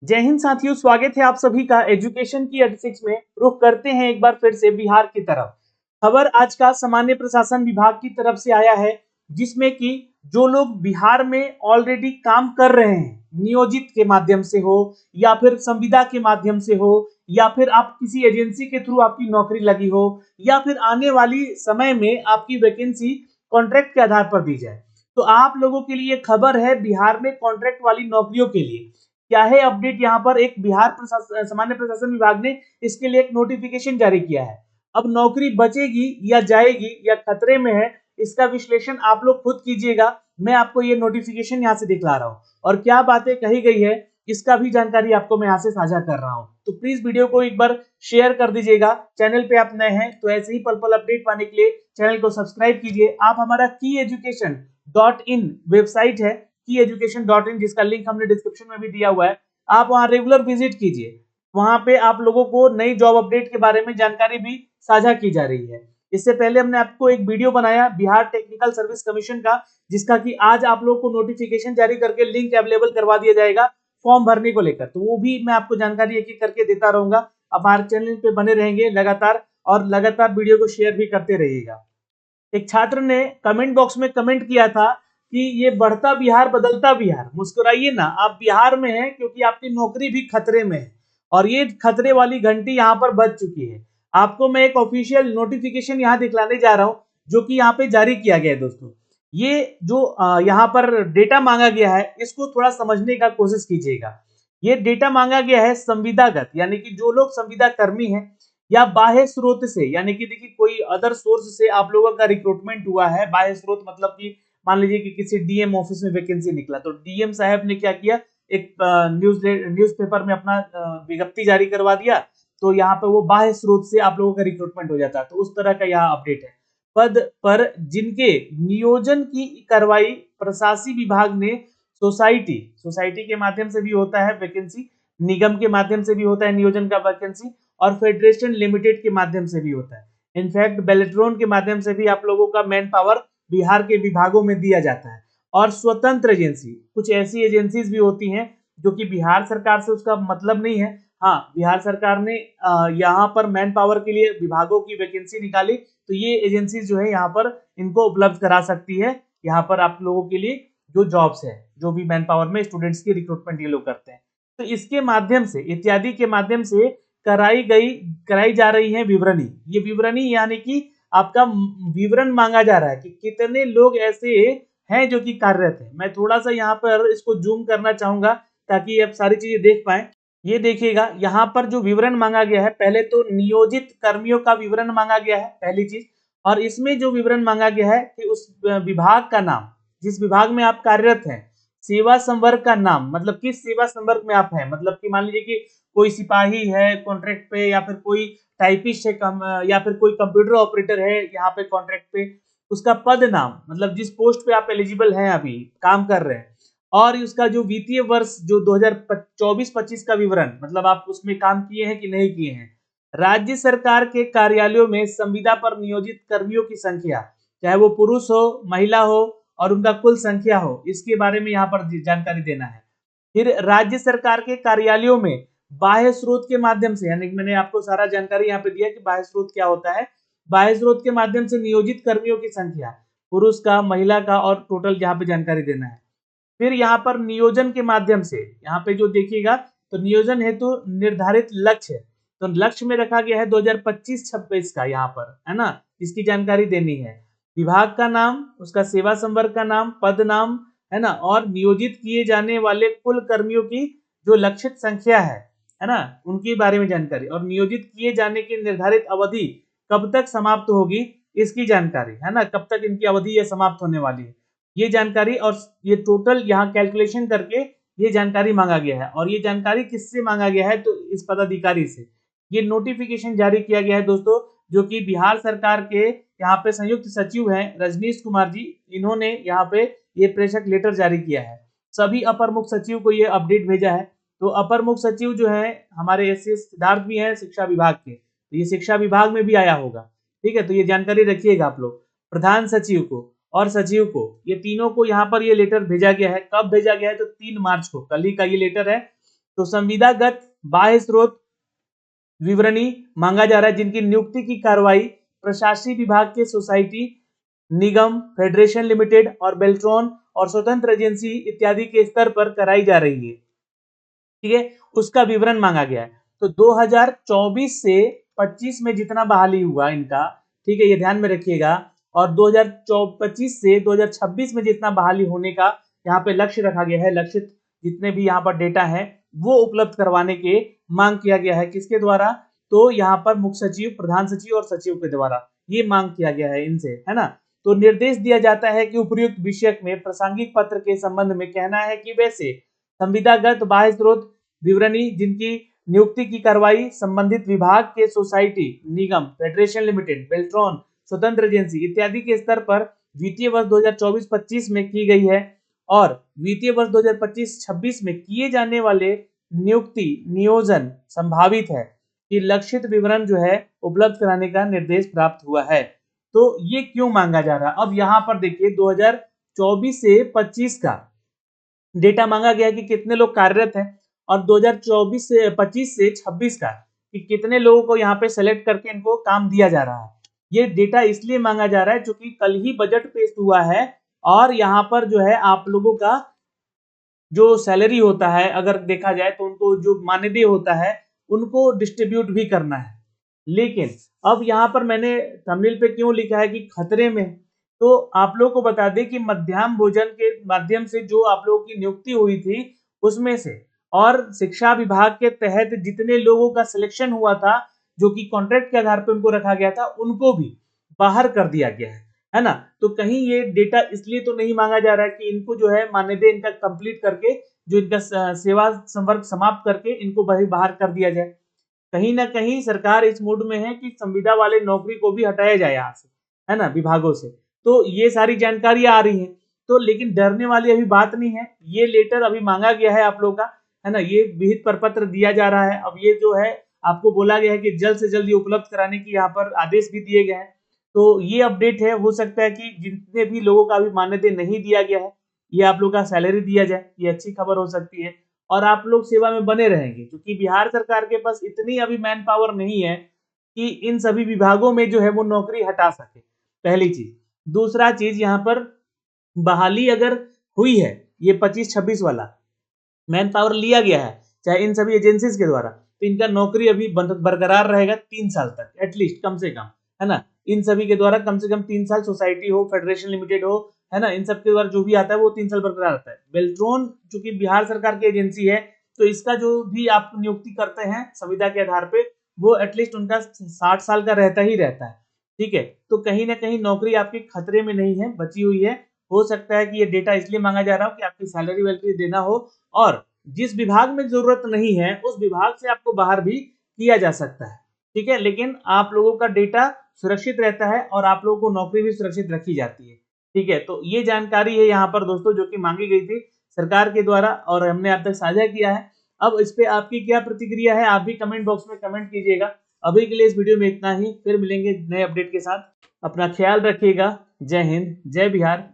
जय हिंद साथियों, स्वागत है आप सभी का एजुकेशन की 86 में। रुख करते हैं एक बार फिर से बिहार की तरफ। खबर आज का सामान्य प्रशासन विभाग की तरफ से आया है, जिसमें कि जो लोग बिहार में ऑलरेडी काम कर रहे हैं, नियोजित के माध्यम से हो या फिर संविदा के माध्यम से हो या फिर आप किसी एजेंसी के थ्रू आपकी नौकरी लगी हो या फिर आने वाली समय में आपकी वैकेंसी कॉन्ट्रैक्ट के आधार पर दी जाए, तो आप लोगों के लिए खबर है बिहार में कॉन्ट्रैक्ट वाली नौकरियों के लिए क्या है अपडेट। यहाँ पर एक बिहार सामान्य प्रशासन विभाग ने इसके लिए एक नोटिफिकेशन जारी किया है। अब नौकरी बचेगी या जाएगी या खतरे में है, इसका विश्लेषण आप लोग खुद कीजिएगा। मैं आपको ये नोटिफिकेशन यहाँ से दिखला रहा हूँ और क्या बातें कही गई है इसका भी जानकारी आपको मैं यहाँ से साझा कर रहा हूँ। तो प्लीज वीडियो को एक बार शेयर कर दीजिएगा। चैनल पे आप नए हैं तो ऐसे ही पल पल अपडेट पाने के लिए चैनल को सब्सक्राइब कीजिए। आप हमारा kyeducation.in वेबसाइट है, kyeducation.in, जिसका लिंक हमने डिस्क्रिप्शन में भी दिया हुआ है। आप वहां रेगुलर विजिट कीजिए। वहां पे आप लोगों को नई जॉब अपडेट के बारे में जानकारी भी साझा की जा रही है। इससे पहले हमने आपको एक वीडियो बनाया बिहार टेक्निकल सर्विस कमीशन का, जिसका कि आज आप लोगों को नोटिफिकेशन जारी करके लिंक अवेलेबल करवा दिया जाएगा फॉर्म भरने को लेकर। तो वो भी मैं आपको जानकारी एक एक करके देता रहूंगा। आप हमारे चैनल पे बने रहेंगे लगातार और लगातार वीडियो को शेयर भी करते रहिएगा। एक छात्र ने कमेंट बॉक्स में कमेंट किया था कि ये बढ़ता बिहार बदलता बिहार, मुस्कुराइए ना, आप बिहार में हैं क्योंकि आपकी नौकरी भी खतरे में है और ये खतरे वाली घंटी यहाँ पर बज चुकी है। आपको मैं एक ऑफिशियल नोटिफिकेशन यहाँ दिखलाने जा रहा हूँ जो कि यहाँ पे जारी किया गया है। दोस्तों, ये जो यहाँ पर डेटा मांगा गया है इसको थोड़ा समझने का कोशिश कीजिएगा। ये डेटा मांगा गया है संविदागत, यानी कि जो लोग संविदा कर्मी हैं या बाह्य स्रोत से, यानी कि देखिए कोई अदर सोर्स से आप लोगों का रिक्रूटमेंट हुआ है। बाह्य स्रोत मतलब कि मान लीजिए कि किसी डीएम ऑफिस में वैकेंसी निकला तो डीएम साहब ने क्या किया, एक न्यूज़पेपर में अपना विज्ञप्ति जारी करवा दिया, तो यहाँ पे वो बाह्य स्रोत से आप लोगों का रिक्रूटमेंट हो जाता है। तो उस तरह का यहाँ अपडेट है। पद पर जिनके नियोजन की कार्रवाई प्रशासनिक विभाग ने सोसाइटी के माध्यम से भी होता है वैकेंसी, निगम के माध्यम से भी होता है नियोजन का वैकेंसी और फेडरेशन लिमिटेड के माध्यम से भी होता है। इनफैक्ट बेलेट्रॉन के माध्यम से भी आप लोगों का मैन पावर बिहार के विभागों में दिया जाता है। और स्वतंत्र एजेंसी, कुछ ऐसी एजेंसीज भी होती हैं जो कि बिहार सरकार से उसका मतलब नहीं है। हाँ, बिहार सरकार ने यहाँ पर मैन पावर के लिए विभागों की वैकेंसी निकाली तो ये एजेंसी जो है यहाँ पर इनको उपलब्ध करा सकती है यहाँ पर आप लोगों के लिए जो जॉब्स है, जो भी मैन पावर में स्टूडेंट्स की रिक्रूटमेंट ये लोग करते हैं। तो इसके माध्यम से, इत्यादि के माध्यम से कराई जा रही है विवरणी। ये विवरणी यानी कि आपका विवरण मांगा जा रहा है कि कितने लोग ऐसे हैं जो कि कार्यरत है। मैं थोड़ा सा यहाँ पर इसको जूम करना चाहूंगा ताकि आप सारी चीजें देख पाए। ये देखिएगा यहाँ पर जो विवरण मांगा गया है, पहले तो नियोजित कर्मियों का विवरण मांगा गया है पहली चीज, और इसमें जो विवरण मांगा गया है कि उस विभाग का नाम, जिस विभाग में आप कार्यरत हैं, सेवा संवर्ग का नाम, मतलब किस सेवा संवर्ग में आप हैं, मतलब कि मान लीजिए कि कोई सिपाही है कॉन्ट्रैक्ट पे या फिर कोई टाइपिस्ट है या फिर कोई कंप्यूटर ऑपरेटर है यहाँ पे कॉन्ट्रैक्ट पे, उसका पद नाम, मतलब जिस पोस्ट पे आप एलिजिबल हैं अभी काम कर रहे हैं, और उसका जो वित्तीय वर्ष जो 2024-25 का विवरण, मतलब आप उसमें काम किए हैं कि नहीं किए हैं। राज्य सरकार के कार्यालयों में संविदा पर नियोजित कर्मियों की संख्या, चाहे वो पुरुष हो महिला हो, और उनका कुल संख्या हो, इसके बारे में यहाँ पर जानकारी देना है। फिर राज्य सरकार के कार्यालयों में बाह्य स्रोत के माध्यम से, यानी मैंने आपको सारा जानकारी यहाँ पे दिया कि बाह्य स्रोत क्या होता है। बाह्य स्रोत के माध्यम से नियोजित कर्मियों की संख्या, पुरुष का महिला का, और टोटल यहाँ पे जानकारी देना है। फिर यहाँ पर नियोजन के माध्यम से, यहाँ पे जो देखिएगा तो नियोजन हेतु निर्धारित लक्ष्य, तो लक्ष्य में रखा गया है 2025-26 का, यहाँ पर है ना, इसकी जानकारी देनी है। विभाग का नाम, उसका सेवा संवर्ग का नाम, पद नाम, है ना, और नियोजित किए जाने वाले कुल कर्मियों की जो लक्षित संख्या है ना, उनके बारे में जानकारी, और नियोजित किए जाने की निर्धारित अवधि कब तक समाप्त होगी इसकी जानकारी, है ना, कब तक इनकी अवधि ये समाप्त होने वाली है ये जानकारी, और ये टोटल यहाँ कैलकुलेशन करके ये जानकारी मांगा गया है। और ये जानकारी किससे मांगा गया है, तो इस पदाधिकारी से। ये नोटिफिकेशन जारी किया गया है दोस्तों, जो कि बिहार सरकार के यहाँ पे संयुक्त सचिव हैं रजनीश कुमार जी, इन्होंने यहाँ पे ये प्रेषक लेटर जारी किया है। सभी अपर मुख्य सचिव को ये अपडेट भेजा है। तो अपर मुख्य सचिव जो है हमारे एस सिद्धार्थ भी हैं शिक्षा विभाग के, तो ये शिक्षा विभाग में भी आया होगा। ठीक है, तो ये जानकारी रखिएगा आप लोग। प्रधान सचिव को और सचिव को, ये तीनों को यहाँ पर ये लेटर भेजा गया है। कब भेजा गया है, तो 3 मार्च को, कल ही का ये लेटर है। तो संविदागत बाह्य स्रोत विवरणी मांगा जा रहा है जिनकी नियुक्ति की कार्रवाई प्रशासनिक विभाग के सोसाइटी, निगम, फेडरेशन लिमिटेड और बेल्ट्रॉन और स्वतंत्र एजेंसी इत्यादि के स्तर पर कराई जा रही है। ठीक है, उसका विवरण मांगा गया है। तो 2024 से 25 में जितना बहाली हुआ इनका, ठीक है, ये ध्यान में रखिएगा, और 2025 से 2026 में जितना बहाली होने का यहाँ पे लक्ष्य रखा गया है, लक्षित जितने भी यहाँ पर डेटा है वो उपलब्ध करवाने के मांग किया गया है। किसके द्वारा? तो यहाँ पर मुख्य सचिव, प्रधान सचिव और सचिव के द्वारा ये मांग किया गया है इनसे, है ना। तो निर्देश दिया जाता है कि उपयुक्त विषय में प्रासंगिक पत्र के संबंध में कहना है कि वैसे संविदागत बाह्य स्रोत विवरणी जिनकी नियुक्ति की कार्रवाई संबंधित विभाग के सोसाइटी, निगम, फेडरेशन लिमिटेड, बेल्ट्रॉन, स्वतंत्र एजेंसी इत्यादि के स्तर पर वित्तीय वर्ष 2024-25 में की गई है और वित्तीय वर्ष 2025-26 में किए जाने वाले नियुक्ति नियोजन संभावित है कि लक्षित विवरण जो है उपलब्ध कराने का निर्देश प्राप्त हुआ है। तो ये क्यों मांगा जा रहा है? अब यहाँ पर देखिए 2024 से 25 का डेटा मांगा गया कि कितने लोग कार्यरत हैं और 2024 से 25 से 26 का कि कितने लोगों को यहाँ पे सेलेक्ट करके इनको काम दिया जा रहा है। ये डेटा इसलिए मांगा जा रहा है क्योंकि कल ही बजट पेश हुआ है और यहाँ पर जो है आप लोगों का जो सैलरी होता है, अगर देखा जाए तो उनको जो मानदेय होता है उनको डिस्ट्रीब्यूट भी करना है। लेकिन अब यहाँ पर मैंने थंबनेल पे क्यों लिखा है कि खतरे में, तो आप लोगों को बता दें कि मध्याह्न भोजन के माध्यम से जो आप लोगों की नियुक्ति हुई थी उसमें से और शिक्षा विभाग के तहत जितने लोगों का सिलेक्शन हुआ था जो कि कॉन्ट्रैक्ट के आधार पर उनको रखा गया था उनको भी बाहर कर दिया गया है ना। तो कहीं ये डेटा इसलिए तो नहीं मांगा जा रहा है कि इनको जो है मानदेय इनका कंप्लीट करके जो इनका सेवा संवर्ग समाप्त करके इनको बाहर कर दिया जाए। कहीं ना कहीं सरकार इस मूड में है कि संविदा वाले नौकरी को भी हटाया जाए यहाँ से, है ना, विभागों से। तो ये सारी जानकारियां आ रही हैं। तो लेकिन डरने वाली अभी बात नहीं है, ये लेटर अभी मांगा गया है आप लोग का, है ना, ये विहित प्रपत्र दिया जा रहा है। अब ये जो है आपको बोला गया है कि जल्द से जल्द ये उपलब्ध कराने की यहाँ पर आदेश भी दिए गए हैं। तो ये अपडेट है, हो सकता है कि जितने भी लोगों का अभी मान्यता नहीं दिया गया है ये आप लोग का सैलरी दिया जाए, ये अच्छी खबर हो सकती है और आप लोग सेवा में बने रहेंगे क्योंकि बिहार सरकार के पास इतनी अभी मैन पावर नहीं है कि इन सभी विभागों में जो है वो नौकरी हटा सके, पहली चीज। दूसरा चीज, यहाँ पर बहाली अगर हुई है, ये 25-26 वाला मैन पावर लिया गया है चाहे इन सभी एजेंसीज के द्वारा, तो इनका नौकरी अभी बरकरार रहेगा 3 साल तक एटलीस्ट, कम से कम, है ना। इन सभी के द्वारा कम से कम 3 साल, सोसाइटी हो, फेडरेशन लिमिटेड हो, है ना, इन सब के द्वारा जो भी आता है वो 3 साल बरकरार रहता है। बेल्ट्रॉन चूंकि बिहार सरकार की एजेंसी है तो इसका जो भी आप नियुक्ति करते हैं संविदा के आधार पे वो एटलीस्ट उनका 60 साल का रहता ही रहता है। ठीक है, तो कहीं ना कहीं नौकरी आपकी खतरे में नहीं है, बची हुई है। हो सकता है कि ये डेटा इसलिए मांगा जा रहा हो कि आपकी सैलरी वैलरी देना हो और जिस विभाग में जरूरत नहीं है उस विभाग से आपको बाहर भी किया जा सकता है। ठीक है, लेकिन आप लोगों का डेटा सुरक्षित रहता है और आप लोगों को नौकरी भी सुरक्षित रखी जाती है। ठीक है, तो ये जानकारी है यहाँ पर दोस्तों जो कि मांगी गई थी सरकार के द्वारा और हमने आप तक साझा किया है। अब इस पे आपकी क्या प्रतिक्रिया है आप भी कमेंट बॉक्स में कमेंट कीजिएगा। अभी के लिए इस वीडियो में इतना ही, फिर मिलेंगे नए अपडेट के साथ। अपना ख्याल रखिएगा। जय हिंद, जय बिहार।